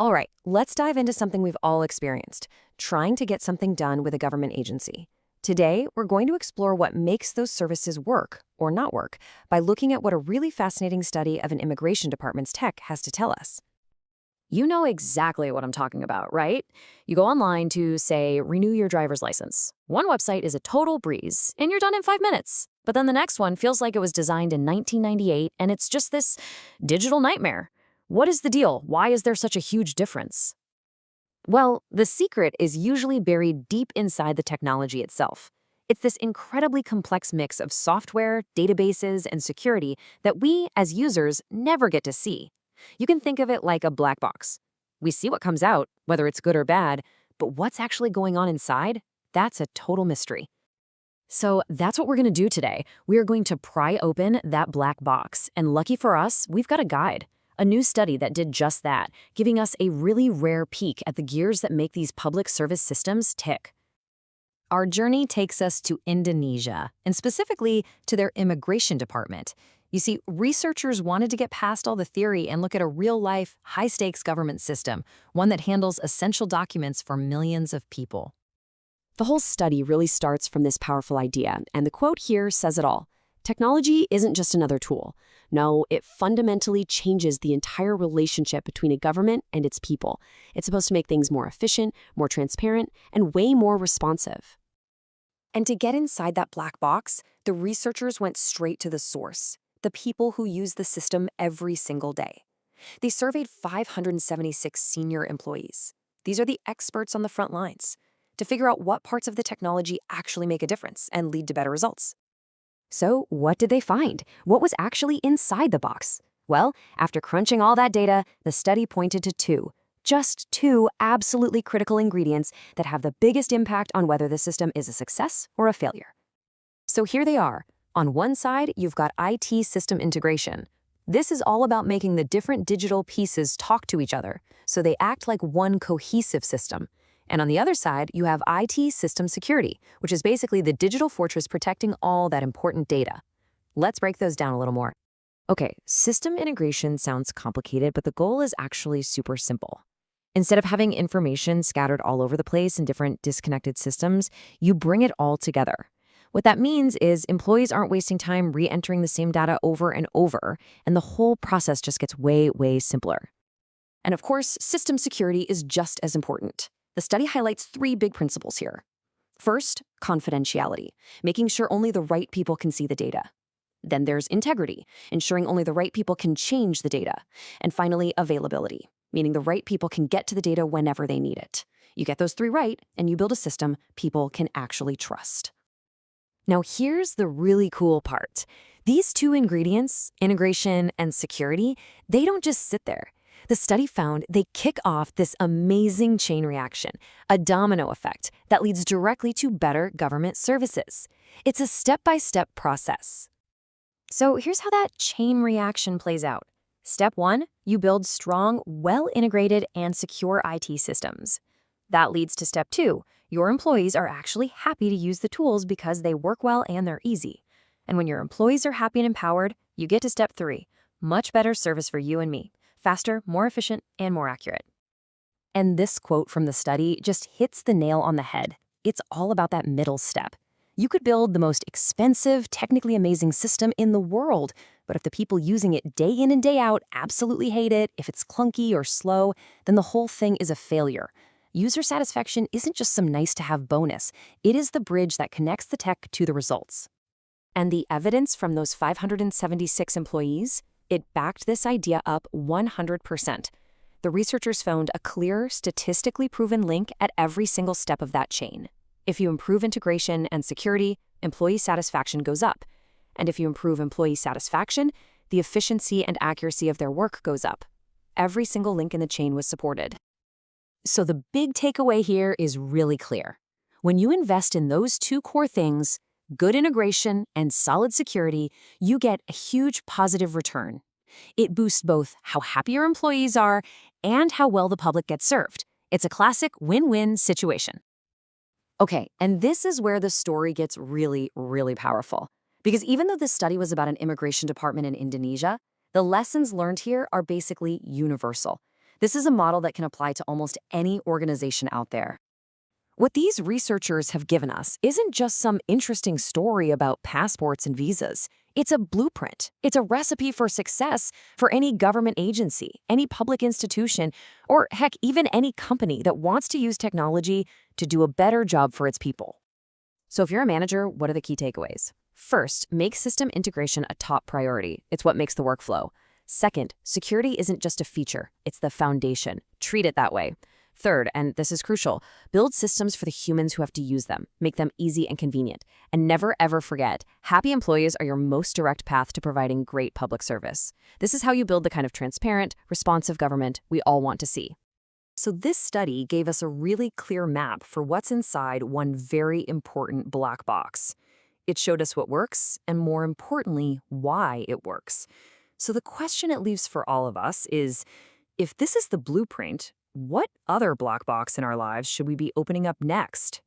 All right, let's dive into something we've all experienced, trying to get something done with a government agency. Today, we're going to explore what makes those services work or not work by looking at what a really fascinating study of an immigration department's tech has to tell us. You know exactly what I'm talking about, right? You go online to, say, renew your driver's license. One website is a total breeze, and you're done in 5 minutes. But then the next one feels like it was designed in 1998, and it's just this digital nightmare. What is the deal? Why is there such a huge difference? Well, the secret is usually buried deep inside the technology itself. It's this incredibly complex mix of software, databases, and security that we, as users, never get to see. You can think of it like a black box. We see what comes out, whether it's good or bad, but what's actually going on inside? That's a total mystery. So that's what we're going to do today. We are going to pry open that black box, and lucky for us, we've got a guide. A new study that did just that, giving us a really rare peek at the gears that make these public service systems tick. Our journey takes us to Indonesia, and specifically to their immigration department. You see, researchers wanted to get past all the theory and look at a real-life, high-stakes government system, one that handles essential documents for millions of people. The whole study really starts from this powerful idea, and the quote here says it all. Technology isn't just another tool. No, it fundamentally changes the entire relationship between a government and its people. It's supposed to make things more efficient, more transparent, and way more responsive. And to get inside that black box, the researchers went straight to the source, the people who use the system every single day. They surveyed 576 senior employees. These are the experts on the front lines, to figure out what parts of the technology actually make a difference and lead to better results. So, what did they find? What was actually inside the box? Well, after crunching all that data, the study pointed to just two absolutely critical ingredients that have the biggest impact on whether the system is a success or a failure. So here they are. On one side, you've got IT system integration. This is all about making the different digital pieces talk to each other, so they act like one cohesive system. And on the other side, you have IT system security, which is basically the digital fortress protecting all that important data. Let's break those down a little more. Okay, system integration sounds complicated, but the goal is actually super simple. Instead of having information scattered all over the place in different disconnected systems, you bring it all together. What that means is employees aren't wasting time re-entering the same data over and over, and the whole process just gets way, way simpler. And of course, system security is just as important. The study highlights three big principles here. First, confidentiality, making sure only the right people can see the data. Then there's integrity, ensuring only the right people can change the data. And finally, availability, meaning the right people can get to the data whenever they need it. You get those three right, and you build a system people can actually trust. Now, here's the really cool part. These two ingredients, integration and security, they don't just sit there. The study found they kick off this amazing chain reaction, a domino effect that leads directly to better government services. It's a step-by-step process. So here's how that chain reaction plays out. Step 1, you build strong, well-integrated, and secure IT systems. That leads to step 2. Your employees are actually happy to use the tools because they work well and they're easy. And when your employees are happy and empowered, you get to step 3, much better service for you and me. Faster, more efficient, and more accurate. And this quote from the study just hits the nail on the head. It's all about that middle step. You could build the most expensive, technically amazing system in the world, but if the people using it day in and day out absolutely hate it, if it's clunky or slow, then the whole thing is a failure. User satisfaction isn't just some nice-to-have bonus. It is the bridge that connects the tech to the results. And the evidence from those 576 employees? It backed this idea up 100%. The researchers found a clear, statistically proven link at every single step of that chain. If you improve integration and security, employee satisfaction goes up. And if you improve employee satisfaction, the efficiency and accuracy of their work goes up. Every single link in the chain was supported. So the big takeaway here is really clear. When you invest in those two core things, good integration and solid security, you get a huge positive return. It boosts both how happy your employees are and how well the public gets served. It's a classic win-win situation. Okay, and this is where the story gets really, really powerful. Because even though this study was about an immigration department in Indonesia, the lessons learned here are basically universal. This is a model that can apply to almost any organization out there. What these researchers have given us isn't just some interesting story about passports and visas. It's a blueprint. It's a recipe for success for any government agency, any public institution, or heck, even any company that wants to use technology to do a better job for its people. So if you're a manager, what are the key takeaways? First, make system integration a top priority. It's what makes the workflow. Second, security isn't just a feature, it's the foundation. Treat it that way. Third, and this is crucial, build systems for the humans who have to use them. Make them easy and convenient. And never ever forget, happy employees are your most direct path to providing great public service. This is how you build the kind of transparent, responsive government we all want to see. So this study gave us a really clear map for what's inside one very important black box. It showed us what works, and more importantly, why it works. So the question it leaves for all of us is, if this is the blueprint, what other black box in our lives should we be opening up next?